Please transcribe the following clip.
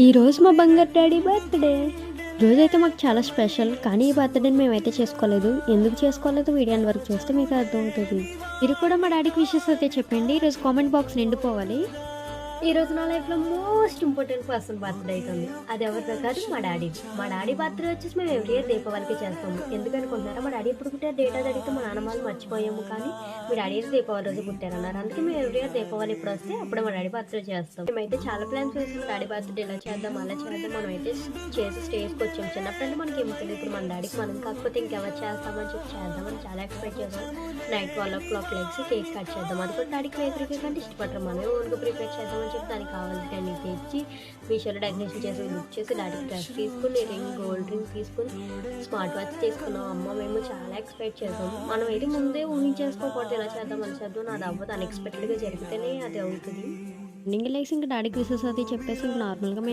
ఈరోజు మా బంగారు డాడీ బర్త్‌డే. రోజైతే మాకు చాలా స్పెషల్. కానీ ఈ బర్త్‌డేని మేమైతే చేసుకోలేదు. ఎందుకు చేసుకోలేదో వీడియో ఎండ్ వరకు చూస్తే మీకు అర్థమవుతది. మీరు కూడా మా డాడీకి విషెస్ అయితే చెప్పండి. ఈరోజు కామెంట్ బాక్స్ నిండిపోవాలి. ఈరోజు నా లైఫ్‌లో మోస్ట్ ఇంపార్టెంట్ పర్సన్ బర్త్‌డే అయితుంది. అది ఎవరిదో కాదు, మా డాడీది. మా డాడీ బర్త్‌డే వచ్చేసి మేము ఎవ్రీ ఇయర్ దీపావళికి చేస్తాము. ఎందుకనుకుంటున్నారా? మా డాడీ ఎప్పుడు పుట్టారు డేట్ అది అడిగితే మా నాన్నమ్మ వాళ్ళు మర్చిపోయాము. కానీ మీ డాడీ అయితే దీపావళి రోజు పుట్టారన్నారు. అందుకే మేము ఎవ్రీ ఇయర్ దీపావళి ఇప్పుడు వస్తే అప్పుడే మా డాడీ బర్త్‌డే చేస్తాం. మేమైతే చాలా ప్లాన్స్ వేసాం. డాడీ బర్త్‌డే ఇలా చేద్దాం, అలా చేద్దాం. మనమైతే చేసి స్టేజ్‌కి వచ్చాం. చిన్నప్పుడు మనకి ఏమో తెలియదు. ఇప్పుడు మన డాడీకి మనం కాకపోతే ఇంకెవరు చేస్తామని చెప్పి చేద్దామని చాలా ఎక్స్పెక్ట్ చేసాం. నైట్ 12:00 లెగ్సి కేక్ కట్ చేద్దాం. అది కూడా డాడీకి బేకరీ కేక్ అంటే ఇష్టపడరు. మనమే ఓన్గా ప్రిపేర్ చేద్దామని చెప్పి దానికి కావాల్సిన అన్ని తెచ్చి మీషోలో డెకరేషన్ చేసి బుక్ చేసి డాడీకి డ్రెస్ తీసుకుని గోల్డ్ రింగ్ తీసుకుని స్మార్ట్ వాచ్ తీసుకున్నాం. అమ్మ మేము చాలా ఎక్స్పెక్ట్ చేసాము. మనం అయితే ముందే ఊహించేసుకోకూడదు, ఇలా చేద్దాం అని చేద్దాం. అది అవ్వదు, అన్ఎక్స్పెక్టెడ్గా జరిగితేనే అది అవుతుంది. మార్నింగ్ లేసి ఇంకా డాడీకి విషెస్ అది చెప్పేసి ఇంకా నార్మల్గా